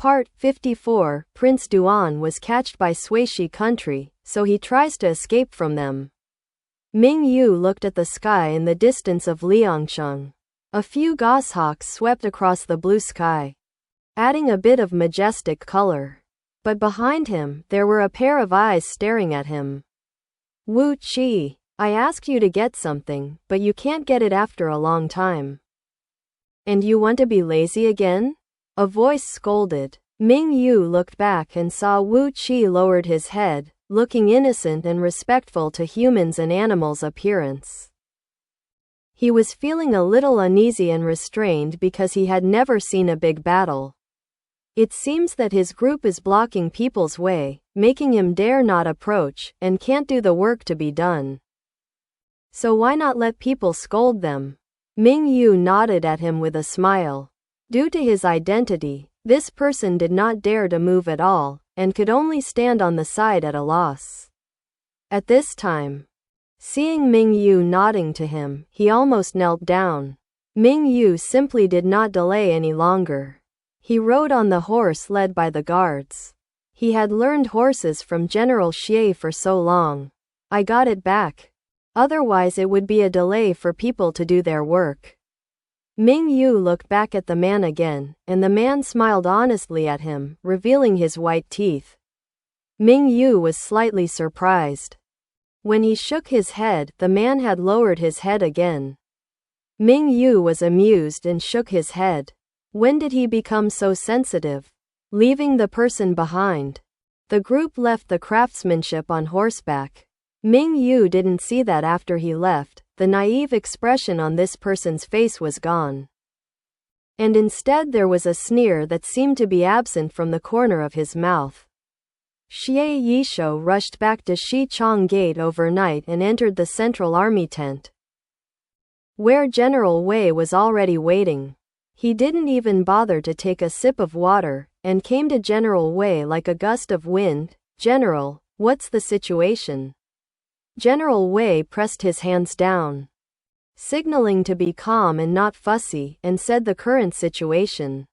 Part 54. Prince Duan was catched by Shishi country, so he tries to escape from them. Ming Yu looked at the sky in the distance of Liangcheng. A few goshawks swept across the blue sky, adding a bit of majestic color. But behind him, there were a pair of eyes staring at him. Wu Qi, I asked you to get something, but you can't get it after a long time. And you want to be lazy again? A voice scolded. Ming Yu looked back and saw Wu Qi lowered his head, looking innocent and respectful to humans' and animals' appearance. He was feeling a little uneasy and restrained because he had never seen a big battle. It seems that his group is blocking people's way, making him dare not approach, and can't do the work to be done. So why not let people scold them? Ming Yu nodded at him with a smile. Due to his identity, this person did not dare to move at all, and could only stand on the side at a loss. At this time, seeing Ming Yu nodding to him, he almost knelt down. Ming Yu simply did not delay any longer. He rode on the horse led by the guards. He had learned horses from General Xie for so long. I got it back. Otherwise it would be a delay for people to do their work. Ming Yu looked back at the man again, and the man smiled honestly at him, revealing his white teeth. Ming Yu was slightly surprised. When he shook his head, the man had lowered his head again. Ming Yu was amused and shook his head. When did he become so sensitive? Leaving the person behind. The group left the craftsmanship on horseback. Ming Yu didn't see that after he left. The naive expression on this person's face was gone. And instead there was a sneer that seemed to be absent from the corner of his mouth. Xie Yishou rushed back to Xichang Gate overnight and entered the Central Army tent, where General Wei was already waiting. He didn't even bother to take a sip of water, and came to General Wei like a gust of wind. General, what's the situation? General Wei pressed his hands down, signaling to be calm and not fussy, and said the current situation.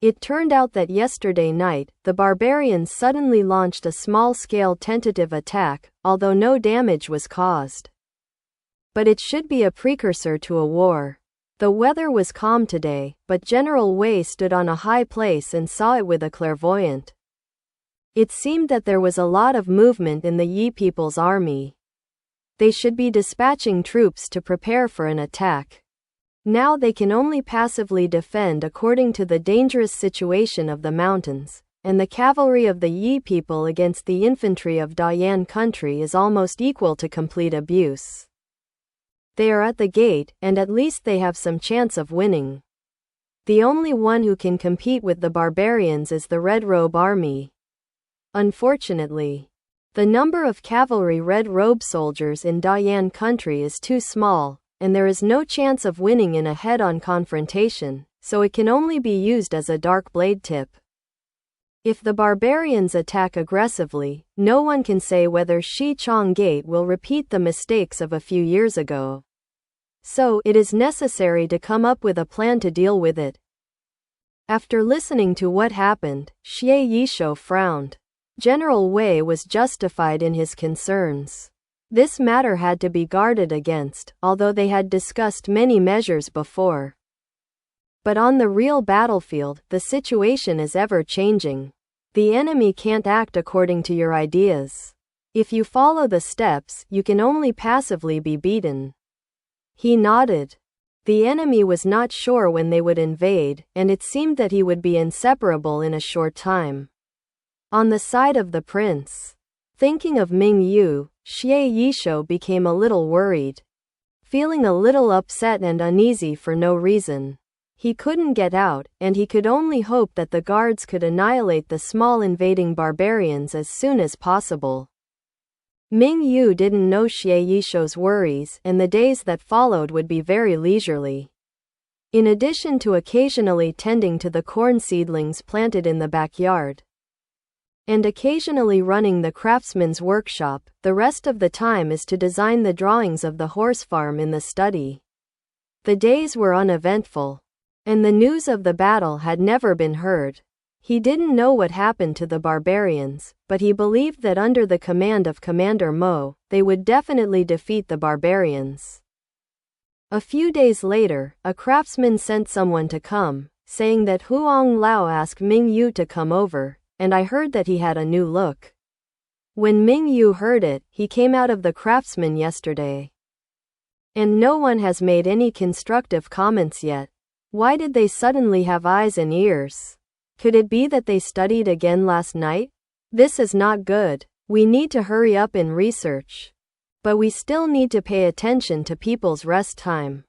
It turned out that yesterday night, the barbarians suddenly launched a small-scale tentative attack, although no damage was caused. But it should be a precursor to a war. The weather was calm today, but General Wei stood on a high place and saw it with a clairvoyant. It seemed that there was a lot of movement in the Yi people's army. They should be dispatching troops to prepare for an attack. Now they can only passively defend according to the dangerous situation of the mountains, and the cavalry of the Yi people against the infantry of Dayan Country is almost equal to complete abuse. They are at the gate, and at least they have some chance of winning. The only one who can compete with the barbarians is the Red Robe Army. Unfortunately, the number of cavalry Red Robe soldiers in Dayan Country is too small, and there is no chance of winning in a head-on confrontation, so it can only be used as a dark blade tip. If the barbarians attack aggressively, no one can say whether Xichang Gate will repeat the mistakes of a few years ago. So, it is necessary to come up with a plan to deal with it. After listening to what happened, Xie Yishou frowned. General Wei was justified in his concerns. This matter had to be guarded against, although they had discussed many measures before. But on the real battlefield, the situation is ever-changing. The enemy can't act according to your ideas. If you follow the steps, you can only passively be beaten. He nodded. The enemy was not sure when they would invade, and it seemed that he would be inseparable in a short time. On the side of the prince, thinking of Ming Yu, Xie Yishou became a little worried, feeling a little upset and uneasy for no reason. He couldn't get out, and he could only hope that the guards could annihilate the small invading barbarians as soon as possible. Ming Yu didn't know Xie Yishou's worries, and the days that followed would be very leisurely. In addition to occasionally tending to the corn seedlings planted in the backyard, and occasionally running the craftsman's workshop, the rest of the time is to design the drawings of the horse farm in the study. The days were uneventful, and the news of the battle had never been heard. He didn't know what happened to the barbarians, but he believed that under the command of Commander Mo, they would definitely defeat the barbarians. A few days later, a craftsman sent someone to come, saying that Huang Lao asked Ming Yu to come over, and I heard that he had a new look. When Ming Yu heard it, he came out of the craftsman yesterday. And no one has made any constructive comments yet. Why did they suddenly have eyes and ears? Could it be that they studied again last night? This is not good. We need to hurry up in research. But we still need to pay attention to people's rest time.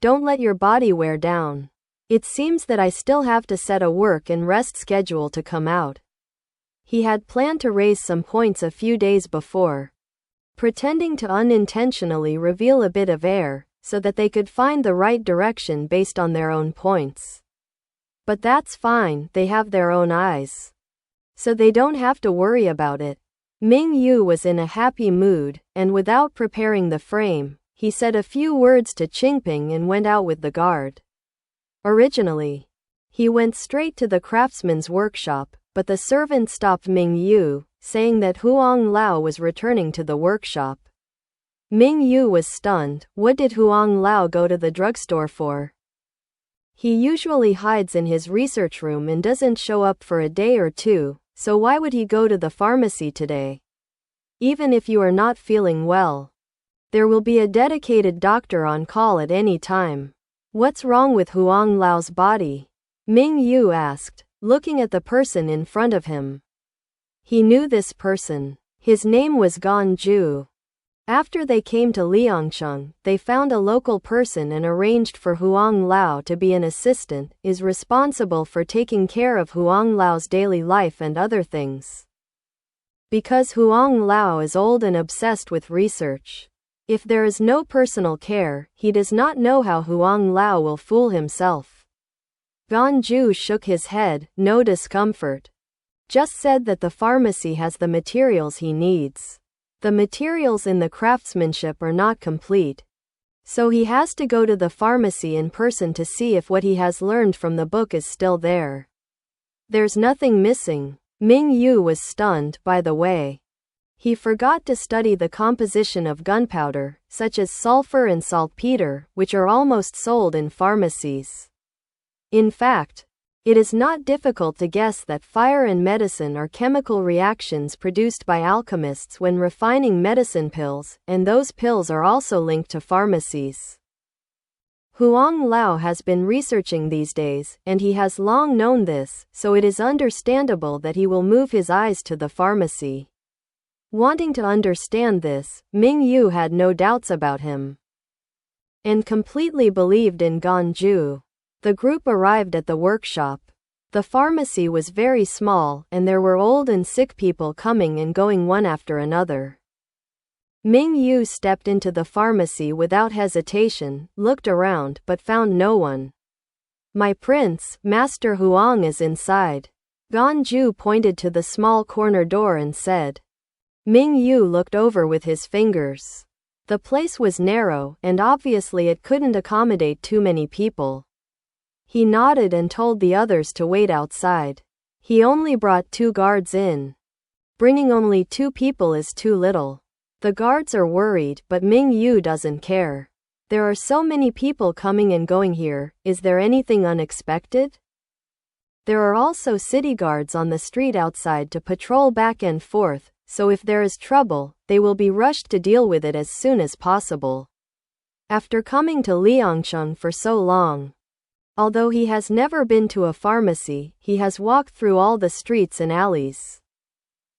Don't let your body wear down. It seems that I still have to set a work and rest schedule to come out. He had planned to raise some points a few days before, pretending to unintentionally reveal a bit of air, so that they could find the right direction based on their own points. But that's fine, they have their own eyes. So they don't have to worry about it. Ming Yu was in a happy mood, and without preparing the frame, he said a few words to Qingping and went out with the guard. Originally, he went straight to the craftsman's workshop, but the servant stopped Ming Yu, saying that Huang Lao was returning to the workshop. Ming Yu was stunned. What did Huang Lao go to the drugstore for? He usually hides in his research room and doesn't show up for a day or two, so why would he go to the pharmacy today? Even if you are not feeling well, there will be a dedicated doctor on call at any time. What's wrong with Huang Lao's body? Ming Yu asked, looking at the person in front of him. He knew this person. His name was Ganju. After they came to Liangcheng, they found a local person and arranged for Huang Lao to be an assistant, is responsible for taking care of Huang Lao's daily life and other things. Because Huang Lao is old and obsessed with research. If there is no personal care, he does not know how Huang Lao will fool himself. Ganju shook his head, no discomfort. Just said that the pharmacy has the materials he needs. The materials in the craftsmanship are not complete. So he has to go to the pharmacy in person to see if what he has learned from the book is still there. There's nothing missing. Ming Yu was stunned, by the way. He forgot to study the composition of gunpowder, such as sulfur and saltpeter, which are almost sold in pharmacies. In fact, it is not difficult to guess that fire and medicine are chemical reactions produced by alchemists when refining medicine pills, and those pills are also linked to pharmacies. Huang Lao has been researching these days, and he has long known this, so it is understandable that he will move his eyes to the pharmacy. Wanting to understand this, Ming Yu had no doubts about him, and completely believed in Ganju. The group arrived at the workshop. The pharmacy was very small, and there were old and sick people coming and going one after another. Ming Yu stepped into the pharmacy without hesitation, looked around, but found no one. My prince, Master Huang is inside. Ganju pointed to the small corner door and said. Ming Yu looked over with his fingers. The place was narrow, and obviously it couldn't accommodate too many people. He nodded and told the others to wait outside. He only brought 2 guards in. Bringing only 2 people is too little. The guards are worried, but Ming Yu doesn't care. There are so many people coming and going here, is there anything unexpected? There are also city guards on the street outside to patrol back and forth, so if there is trouble, they will be rushed to deal with it as soon as possible. After coming to Liangcheng for so long, although he has never been to a pharmacy, he has walked through all the streets and alleys.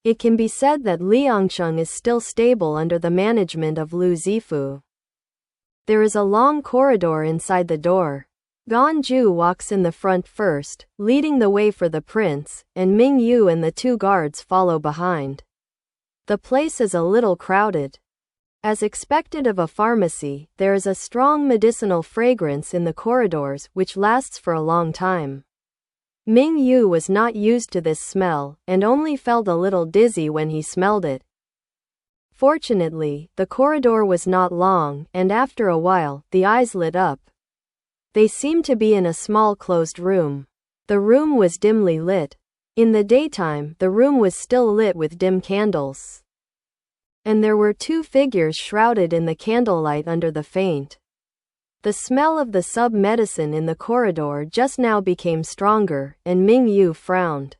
It can be said that Liangcheng is still stable under the management of Lu Zifu. There is a long corridor inside the door. Ganju walks in the front first, leading the way for the prince, and Ming Yu and the 2 guards follow behind. The place is a little crowded. As expected of a pharmacy, there is a strong medicinal fragrance in the corridors which lasts for a long time. Ming Yu was not used to this smell, and only felt a little dizzy when he smelled it. Fortunately, the corridor was not long, and after a while, the eyes lit up. They seemed to be in a small closed room. The room was dimly lit. In the daytime, the room was still lit with dim candles. And there were two figures shrouded in the candlelight under the faint. The smell of the sub-medicine in the corridor just now became stronger, and Ming Yu frowned.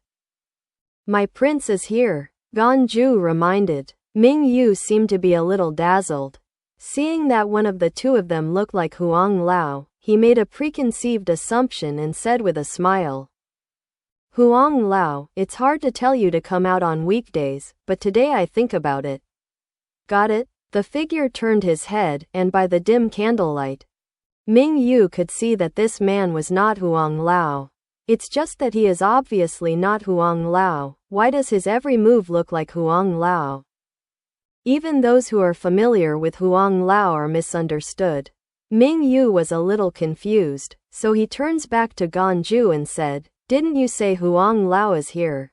My prince is here, Ganju reminded. Ming Yu seemed to be a little dazzled. Seeing that one of the two of them looked like Huang Lao, he made a preconceived assumption and said with a smile. Huang Lao, it's hard to tell you to come out on weekdays, but today I think about it. Got it? The figure turned his head, and by the dim candlelight, Ming Yu could see that this man was not Huang Lao. It's just that he is obviously not Huang Lao. Why does his every move look like Huang Lao? Even those who are familiar with Huang Lao are misunderstood. Ming Yu was a little confused, so he turns back to Ganju and said, "Didn't you say Huang Lao is here?"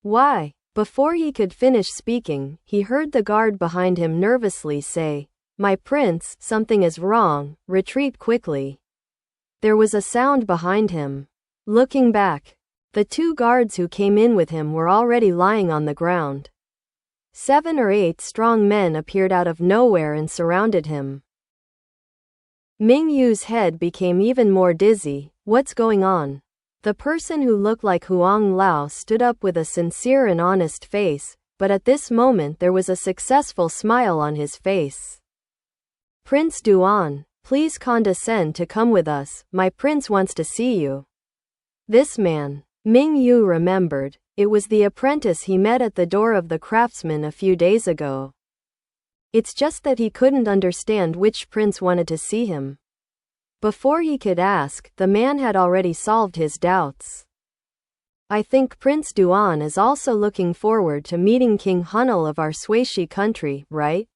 Why? Before he could finish speaking, he heard the guard behind him nervously say, "My prince, something is wrong, retreat quickly." There was a sound behind him. Looking back, the two guards who came in with him were already lying on the ground. 7 or 8 strong men appeared out of nowhere and surrounded him. Ming Yu's head became even more dizzy. What's going on? The person who looked like Huang Lao stood up with a sincere and honest face, but at this moment there was a successful smile on his face. Prince Duan, please condescend to come with us, my prince wants to see you. This man, Ming Yu remembered, it was the apprentice he met at the door of the craftsman a few days ago. It's just that he couldn't understand which prince wanted to see him. Before he could ask, the man had already solved his doubts. I think Prince Duan is also looking forward to meeting King Hunal of our Shuishi country, right?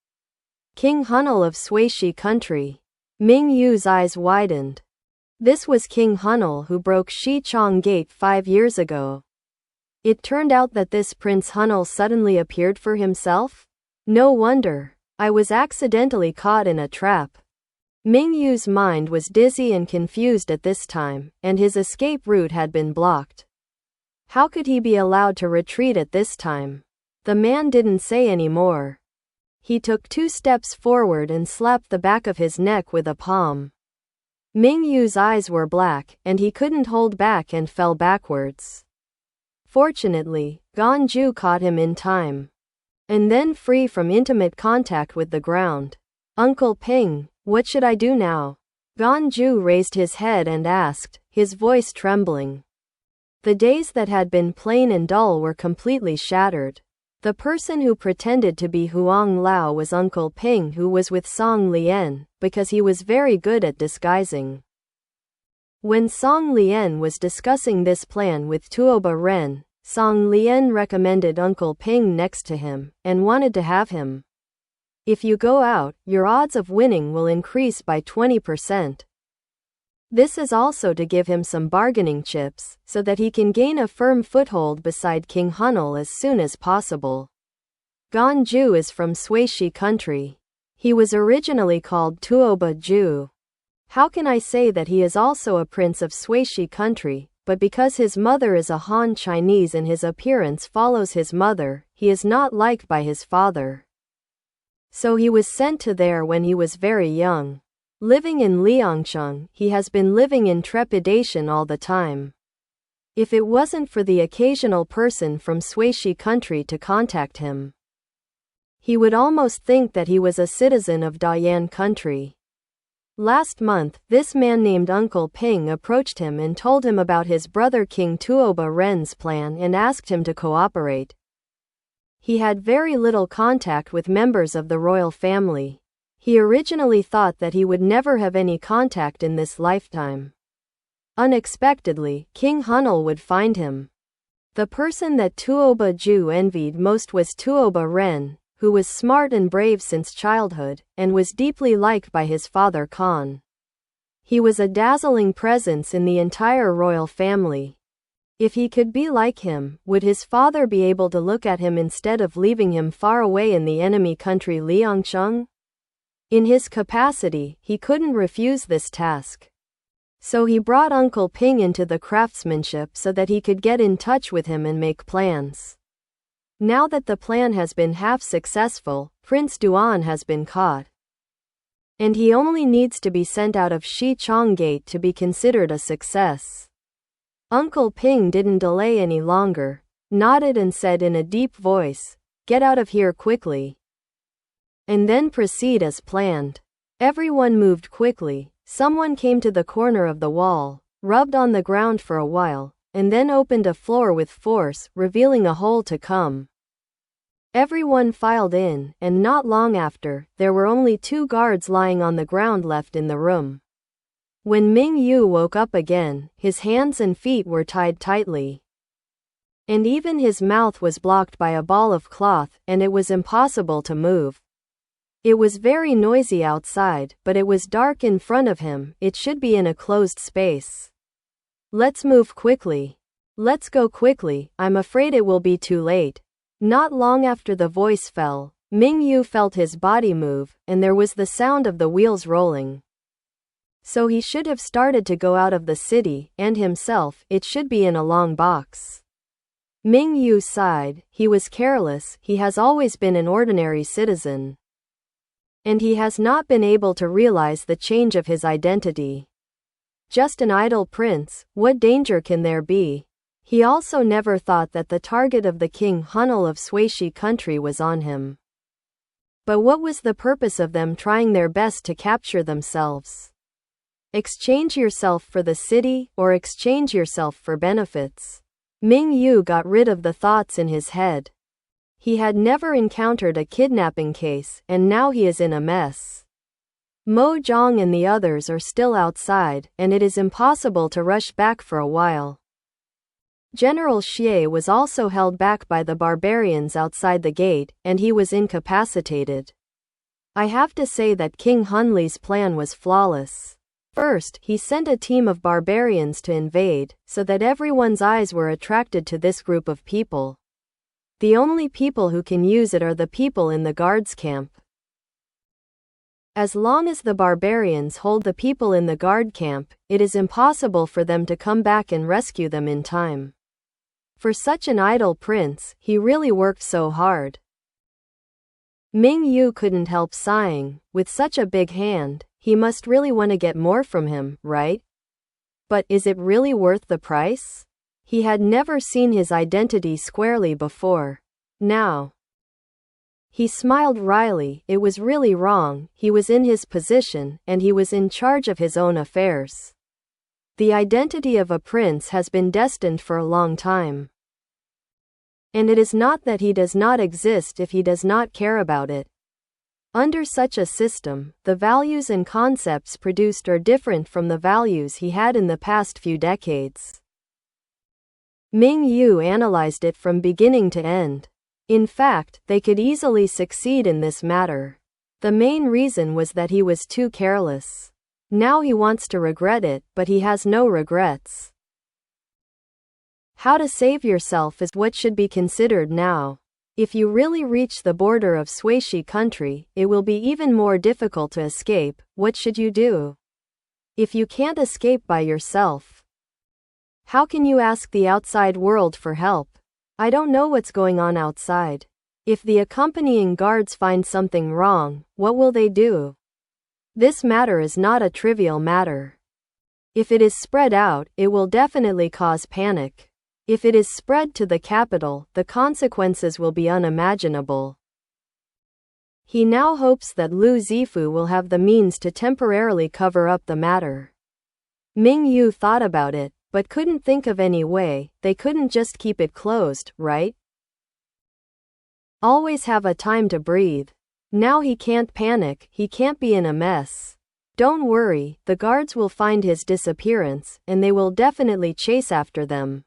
King Hunal of Shuishi country. Ming Yu's eyes widened. This was King Hunal who broke Shichong Gate 5 years ago. It turned out that this Prince Hunal suddenly appeared for himself? No wonder. I was accidentally caught in a trap. Ming Yu's mind was dizzy and confused at this time, and his escape route had been blocked. How could he be allowed to retreat at this time? The man didn't say any more. He took 2 steps forward and slapped the back of his neck with a palm. Ming Yu's eyes were black, and he couldn't hold back and fell backwards. Fortunately, Ganju caught him in time. And then free from intimate contact with the ground. Uncle Ping, what should I do now? Ganju raised his head and asked, his voice trembling. The days that had been plain and dull were completely shattered. The person who pretended to be Huang Lao was Uncle Ping, who was with Song Lian, because he was very good at disguising. When Song Lian was discussing this plan with Tuoba Ren, Song Lian recommended Uncle Ping next to him, and wanted to have him. If you go out, your odds of winning will increase by 20%. This is also to give him some bargaining chips, so that he can gain a firm foothold beside King Hunal as soon as possible. Ganju is from Shuishi country. He was originally called Tuoba Ju. How can I say that he is also a prince of Shuishi country? But because his mother is a Han Chinese and his appearance follows his mother, he is not liked by his father. So he was sent to there when he was very young. Living in Liangcheng, he has been living in trepidation all the time. If it wasn't for the occasional person from Shuishi country to contact him, he would almost think that he was a citizen of Dayan Country. Last month, this man named Uncle Ping approached him and told him about his brother King Tuoba Ren's plan and asked him to cooperate. He had very little contact with members of the royal family. He originally thought that he would never have any contact in this lifetime. Unexpectedly, King Hunal would find him. The person that Tuoba Ju envied most was Tuoba Ren, who was smart and brave since childhood, and was deeply liked by his father Khan. He was a dazzling presence in the entire royal family. If he could be like him, would his father be able to look at him instead of leaving him far away in the enemy country Liangcheng? In his capacity, he couldn't refuse this task. So he brought Uncle Ping into the craftsmanship so that he could get in touch with him and make plans. Now that the plan has been half successful, Prince Duan has been caught. And he only needs to be sent out of Shichong Gate to be considered a success. Uncle Ping didn't delay any longer, nodded and said in a deep voice, "Get out of here quickly." And then proceed as planned. Everyone moved quickly. Someone came to the corner of the wall, rubbed on the ground for a while, and then opened a floor with force, revealing a hole to come. Everyone filed in, and not long after, there were only 2 guards lying on the ground left in the room. When Ming Yu woke up again, his hands and feet were tied tightly. And even his mouth was blocked by a ball of cloth, and it was impossible to move. It was very noisy outside, but it was dark in front of him. It should be in a closed space. Let's move quickly. Let's go quickly, I'm afraid it will be too late. Not long after the voice fell, Ming Yu felt his body move, and there was the sound of the wheels rolling. So he should have started to go out of the city, and himself, it should be in a long box. Ming Yu sighed. He was careless, he has always been an ordinary citizen. And he has not been able to realize the change of his identity. Just an idle prince, what danger can there be? He also never thought that the target of the King Hunal of Shuishi country was on him. But what was the purpose of them trying their best to capture themselves? Exchange yourself for the city, or exchange yourself for benefits? Ming Yu got rid of the thoughts in his head. He had never encountered a kidnapping case, and now he is in a mess. Mo Zhang and the others are still outside, and it is impossible to rush back for a while. General Xie was also held back by the barbarians outside the gate, and he was incapacitated. I have to say that King Hunli's plan was flawless. First, he sent a team of barbarians to invade, so that everyone's eyes were attracted to this group of people. The only people who can use it are the people in the guards' camp. As long as the barbarians hold the people in the guard camp, it is impossible for them to come back and rescue them in time. For such an idle prince, he really worked so hard. Ming Yu couldn't help sighing. With such a big hand, he must really want to get more from him, right? But is it really worth the price? He had never seen his identity squarely before. Now, he smiled wryly. It was really wrong. He was in his position, and he was in charge of his own affairs. The identity of a prince has been destined for a long time. And it is not that he does not exist if he does not care about it. Under such a system, the values and concepts produced are different from the values he had in the past few decades. Ming Yu analyzed it from beginning to end. In fact, they could easily succeed in this matter. The main reason was that he was too careless. Now he wants to regret it, but he has no regrets. How to save yourself is what should be considered now. If you really reach the border of Shuishi country, it will be even more difficult to escape. What should you do? If you can't escape by yourself, how can you ask the outside world for help? I don't know what's going on outside. If the accompanying guards find something wrong, what will they do? This matter is not a trivial matter. If it is spread out, it will definitely cause panic. If it is spread to the capital, the consequences will be unimaginable. He now hopes that Lu Zifu will have the means to temporarily cover up the matter. Ming Yu thought about it, but couldn't think of any way. They couldn't just keep it closed, right? Always have a time to breathe. Now he can't panic, he can't be in a mess. Don't worry, the guards will find his disappearance, and they will definitely chase after them.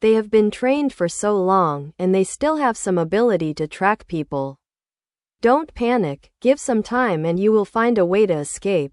They have been trained for so long, and they still have some ability to track people. Don't panic, give some time and you will find a way to escape.